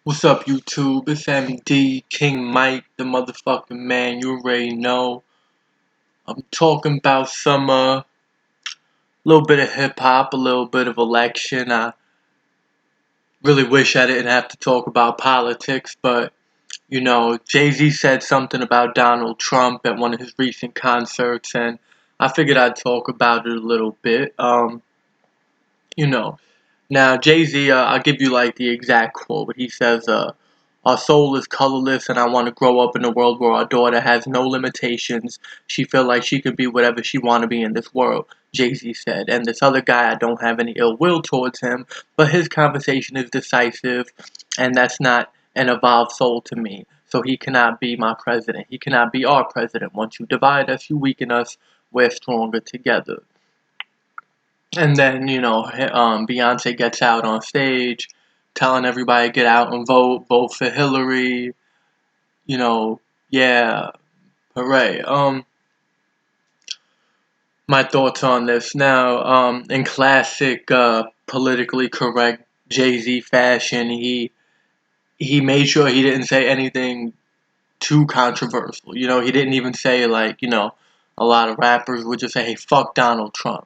What's up, YouTube? It's MD, King Mike, the motherfucking man. You already know. I'm talking about some, little bit of hip hop, a little bit of election. I really wish I didn't have to talk about politics, but, Jay-Z said something about Donald Trump at one of his recent concerts, and I figured I'd talk about it a little bit. You know, Now, Jay-Z, I'll give you like the exact quote. He says, our soul is colorless and I want to grow up in a world where our daughter has no limitations. She feel like she can be whatever she want to be in this world, Jay-Z said. And this other guy, I don't have any ill will towards him, but his conversation is decisive and that's not an evolved soul to me. So he cannot be my president. He cannot be our president. Once you divide us, you weaken us. We're stronger together. And then, Beyonce gets out on stage telling everybody to get out and vote for Hillary, yeah, hooray. My thoughts on this now, in classic, politically correct Jay-Z fashion, he made sure he didn't say anything too controversial. He didn't even say like, a lot of rappers would just say, hey, fuck Donald Trump.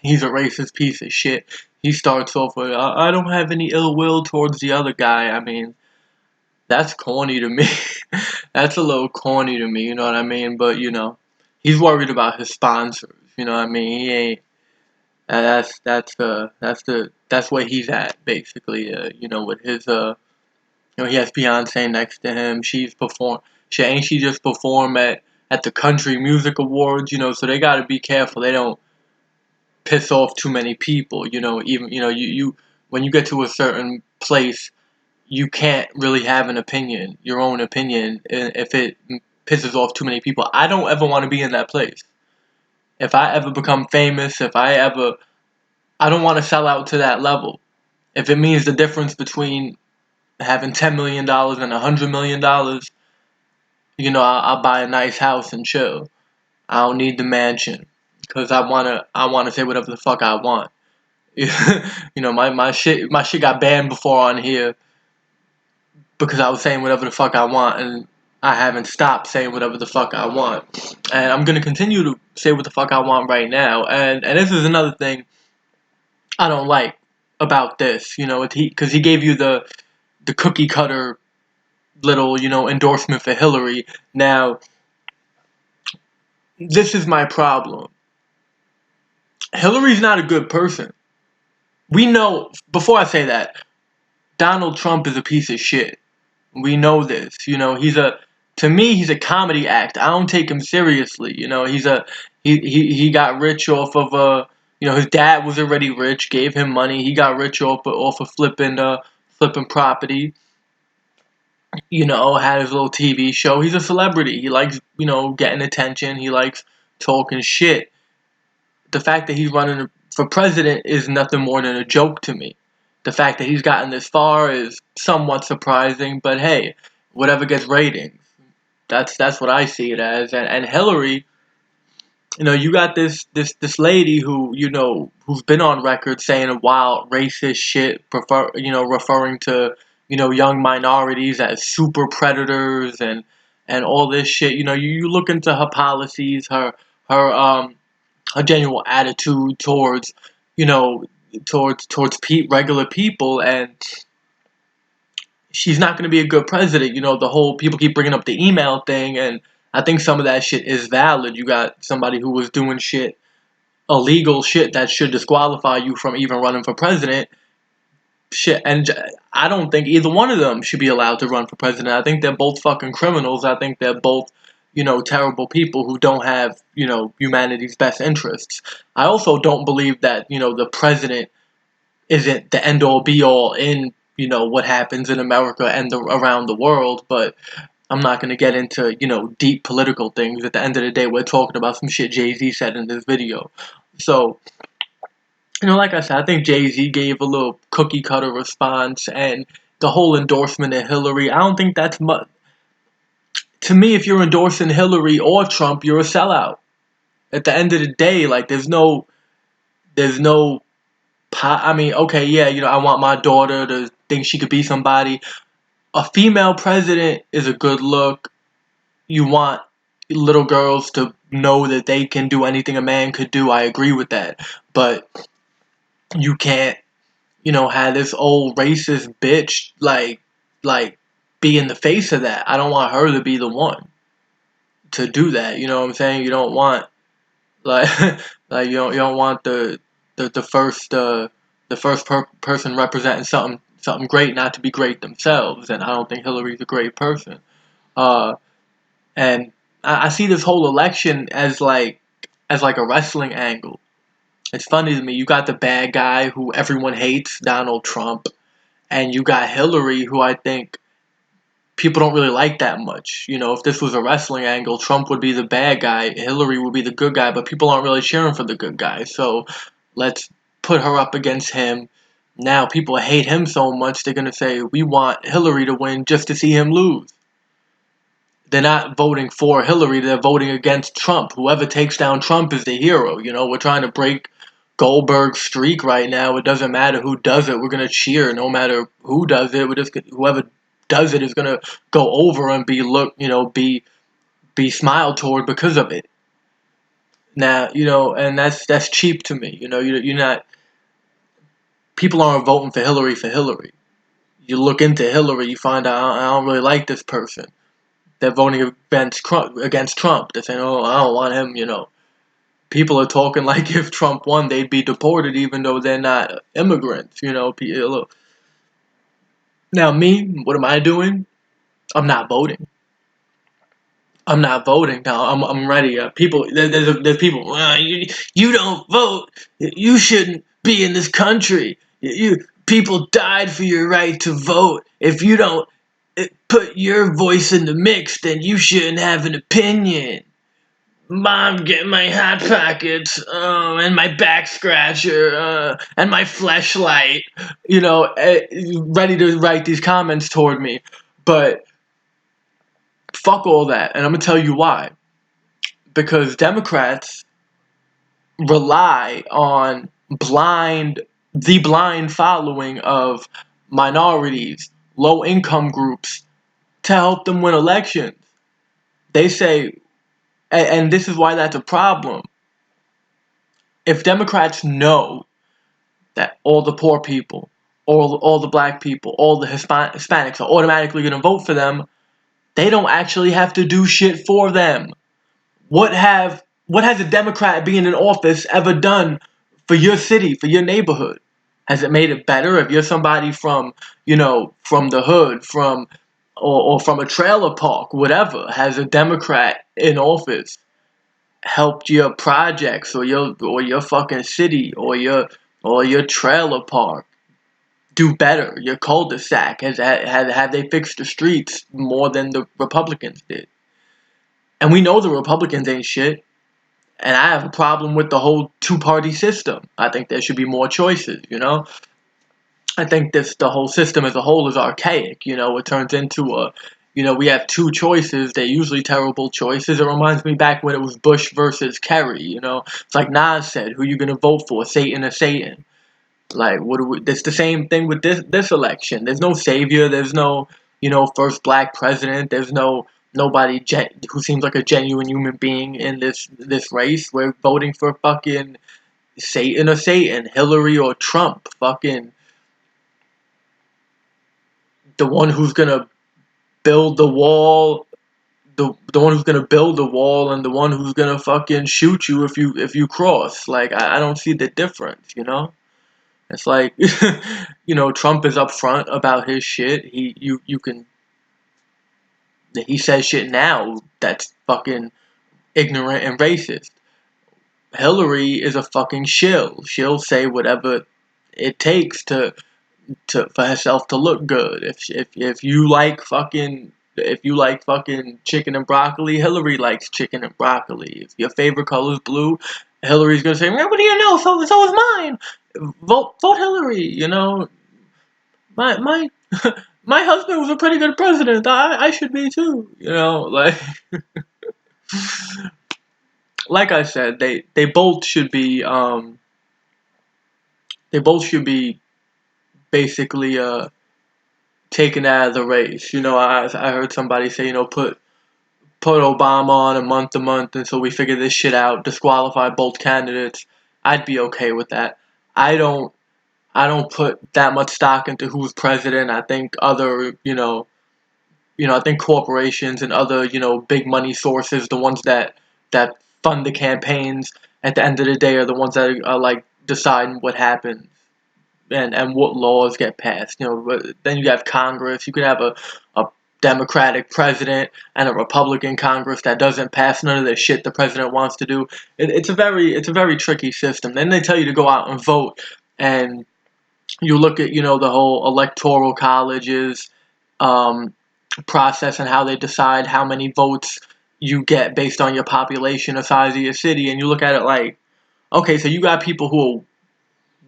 He's a racist piece of shit. He starts off with, I don't have any ill will towards the other guy. I mean, that's corny to me. That's a little corny to me, you know what I mean? But, he's worried about his sponsors, you know what I mean? He ain't, that's where he's at, basically, with his, he has Beyonce next to him. Ain't she just perform at the Country Music Awards, so they gotta be careful. They don't piss off too many people. Even you when you get to a certain place, you can't really have an opinion, your own opinion, if it pisses off too many people. I don't ever want to be in that place. If I ever become famous, I don't want to sell out to that level. If it means the difference between having $10 million and $100 million, I'll buy a nice house and chill. I don't need the mansion because I wanna say whatever the fuck I want. My shit got banned before on here because I was saying whatever the fuck I want, and I haven't stopped saying whatever the fuck I want, and I'm gonna continue to say what the fuck I want right now. And this is another thing I don't like about this, because he gave you the cookie cutter little endorsement for Hillary. Now, this is my problem. Hillary's not a good person. We know, before I say that, Donald Trump is a piece of shit. We know this. To me, he's a comedy act. I don't take him seriously. He got rich off of, his dad was already rich, gave him money. He got rich off of flipping property. Had his little TV show. He's a celebrity. He likes, getting attention. He likes talking shit. The fact that he's running for president is nothing more than a joke to me. The fact that he's gotten this far is somewhat surprising, but hey, whatever gets ratings. That's what I see it as. And Hillary, you got this lady who's been on record saying wild racist shit, referring to young minorities as super predators and all this shit. You look into her policies, her genuine attitude towards you know regular people, and she's not going to be a good president. The whole people keep bringing up the email thing, and I think some of that shit is valid. You got somebody who was doing shit, illegal shit, that should disqualify you from even running for president. Shit, and I don't think either one of them should be allowed to run for president. I think they're both fucking criminals. I think they're both, terrible people who don't have, humanity's best interests. I also don't believe that, the president isn't the end all be all in, what happens in America and around the world, but I'm not going to get into, deep political things. At the end of the day, we're talking about some shit Jay-Z said in this video. So, like I said, I think Jay-Z gave a little cookie cutter response, and the whole endorsement of Hillary, I don't think that's much. To me, if you're endorsing Hillary or Trump, you're a sellout. At the end of the day, like, there's no I mean, okay, yeah, I want my daughter to think she could be somebody. A female president is a good look. You want little girls to know that they can do anything a man could do. I agree with that. But you can't, have this old racist bitch like be in the face of that. I don't want her to be the one to do that. You know what I'm saying? You don't want like like you don't want the first person representing something great not to be great themselves. And I don't think Hillary's a great person. Uh, and I see this whole election as like a wrestling angle. It's funny to me. You got the bad guy who everyone hates, Donald Trump, and you got Hillary, who I think people don't really like that much. If this was a wrestling angle, Trump would be the bad guy, Hillary would be the good guy, but people aren't really cheering for the good guy. So let's put her up against him. Now people hate him so much, they're going to say, we want Hillary to win just to see him lose. They're not voting for Hillary, they're voting against Trump. Whoever takes down Trump is the hero. We're trying to break Goldberg's streak right now. It doesn't matter who does it. We're going to cheer no matter who does it. Whoever does it is going to go over and be smiled toward because of it. Now, and that's cheap to me. You're not, people aren't voting for Hillary for Hillary. You look into Hillary, you find out, I don't really like this person. They're voting against Trump. They're saying, oh, I don't want him. People are talking like if Trump won, they'd be deported, even though they're not immigrants. Now, me, what am I doing? I'm not voting. I'm not voting now. I'm ready. There's people. You don't vote. You shouldn't be in this country. People died for your right to vote. If you don't put your voice in the mix, then you shouldn't have an opinion. Mom, get my hot pockets, and my back scratcher, and my fleshlight. Ready to write these comments toward me, but fuck all that, and I'm gonna tell you why. Because Democrats rely on the blind following of minorities, low-income groups, to help them win elections. They say, and this is why that's a problem. If Democrats know that all the poor people, all the black people, all the Hispanics are automatically going to vote for them, they don't actually have to do shit for them. What has a Democrat being in office ever done for your city, for your neighborhood? Has it made it better? If you're somebody from the hood, or from a trailer park, whatever, has a Democrat in office helped your projects or your fucking city or your trailer park do better? Your cul-de-sac have they fixed the streets more than the Republicans did? And we know the Republicans ain't shit. And I have a problem with the whole two-party system. I think there should be more choices, I think the whole system as a whole is archaic, it turns into we have two choices, they're usually terrible choices. It reminds me back when it was Bush versus Kerry, it's like Nas said, who you gonna vote for, Satan or Satan? Like, it's the same thing with this election. There's no savior, there's no, first black president, there's nobody who seems like a genuine human being in this race. We're voting for fucking Satan or Satan, Hillary or Trump, fucking the one who's gonna build the wall, the one who's gonna build the wall, and the one who's gonna fucking shoot you if you cross. Like, I don't see the difference, It's like, Trump is upfront about his shit. He says shit now that's fucking ignorant and racist. Hillary is a fucking shill. She'll say whatever it takes for herself to look good. If you like fucking chicken and broccoli, Hillary likes chicken and broccoli. If your favorite color is blue, Hillary's gonna say, "What do you know? So is mine. Vote Hillary." My my husband was a pretty good president. I should be too. Like like I said, they both should be They both should be basically taken out of the race. I heard somebody say, put Obama on a month to month until we figure this shit out, disqualify both candidates. I'd be okay with that. I don't put that much stock into who's president. I think I think corporations and other, big money sources, the ones that fund the campaigns at the end of the day are the ones that are like deciding what happens and what laws get passed. But then you have Congress. You could have a Democratic president and a Republican Congress that doesn't pass none of the shit the president wants to do. It's a very tricky system. Then they tell you to go out and vote, and you look at the whole electoral colleges um, process and how they decide how many votes you get based on your population or size of your city, and you look at it like, okay, so you got people who are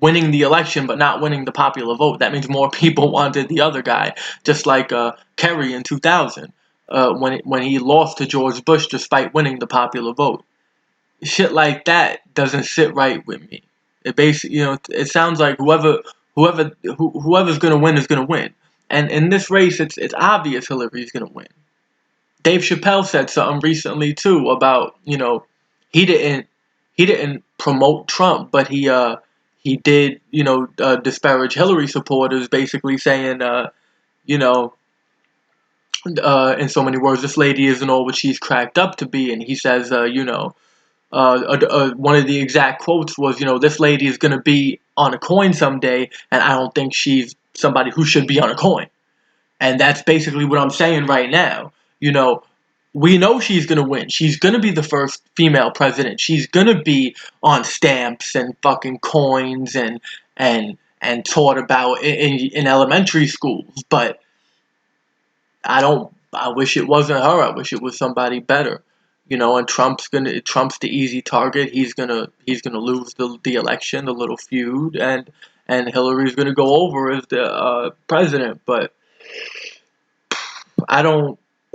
winning the election but not winning the popular vote. That means more people wanted the other guy, just like Kerry in 2000 when he lost to George Bush despite winning the popular vote. Shit like that doesn't sit right with me. It basically, it sounds like whoever's gonna win is gonna win. And in this race, it's obvious Hillary's gonna win. Dave Chappelle said something recently too about he didn't promote Trump, but he did disparage Hillary supporters, basically saying you know in so many words, this lady isn't all what she's cracked up to be, and he says one of the exact quotes was, this lady is going to be on a coin someday, and I don't think she's somebody who should be on a coin. And that's basically what I'm saying right now. We know she's going to win. She's going to be the first female president. She's going to be on stamps and fucking coins and taught about in elementary schools. But I wish it wasn't her. I wish it was somebody better. And Trump's the easy target. He's gonna lose the election, the little feud, and Hillary's gonna go over as the president. But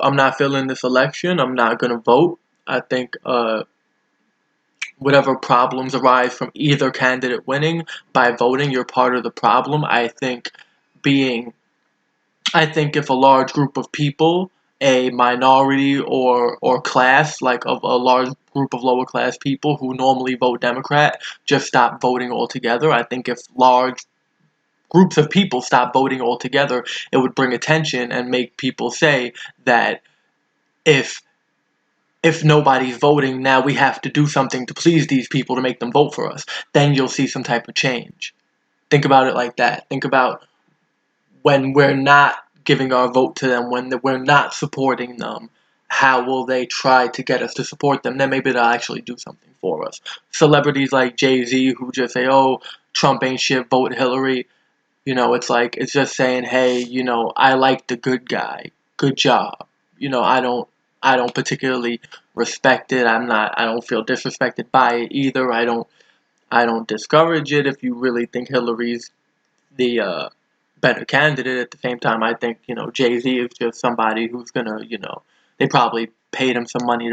I'm not feeling this election. I'm not gonna vote. I think whatever problems arise from either candidate winning, by voting, you're part of the problem. I think if a large group of people, a minority or class, like of a large group of lower class people who normally vote Democrat, just stop voting altogether, I think if large groups of people stop voting altogether, it would bring attention and make people say that if nobody's voting, now we have to do something to please these people to make them vote for us. Then you'll see some type of change. Think about it like that. Think about when we're not giving our vote to them, when we're not supporting them, how will they try to get us to support them? Then maybe they'll actually do something for us. Celebrities like Jay-Z who just say, oh, Trump ain't shit, vote Hillary. It's just saying, hey, I like the good guy. Good job. I don't particularly respect it. I don't feel disrespected by it either. I don't discourage it if you really think Hillary's the better candidate. At the same time, I think Jay-Z is just somebody who's gonna they probably paid him some money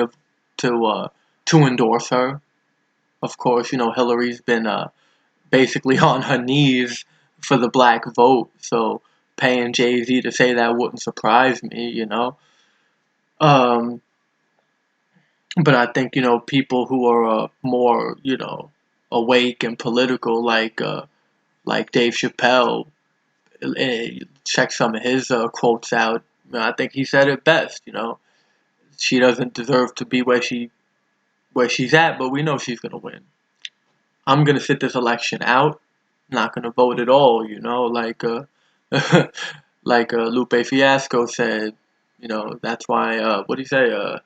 to endorse her. Of course, Hillary's been basically on her knees for the black vote, so paying Jay-Z to say that wouldn't surprise me. Um, but I think people who are more awake and political, like Dave Chappelle. Check some of his quotes out. I think he said it best. She doesn't deserve to be where she's at, but we know she's gonna win. I'm gonna sit this election out. Not gonna vote at all. Like Lupe Fiasco said. That's why. What do you say?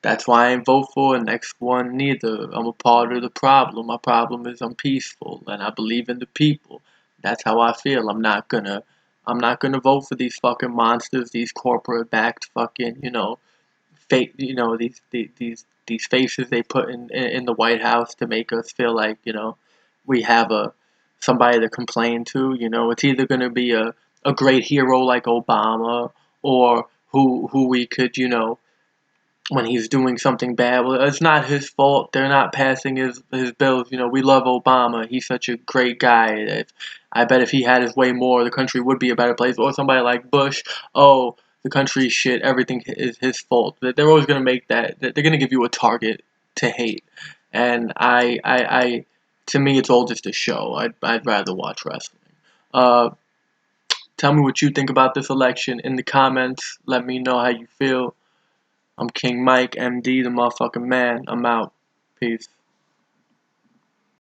That's why I ain't vote for the next one neither. I'm a part of the problem. My problem is I'm peaceful and I believe in the people. That's how I feel. I'm not gonna vote for these fucking monsters, these corporate backed fucking, fake, these faces they put in the White House to make us feel like, we have somebody to complain to. It's either gonna be a great hero like Obama, or who we could, when he's doing something bad. Well, it's not his fault. They're not passing his bills. You know, we love Obama. He's such a great guy. I bet if he had his way more, the country would be a better place. Or somebody like Bush. Oh, the country's shit. Everything is his fault. They're always gonna make that. They're gonna give you a target to hate. And to me, it's all just a show. I'd rather watch wrestling. Uh, Tell me what you think about this election in the comments. Let me know how you feel. I'm King Mike, MD, the motherfucking man. I'm out. Peace.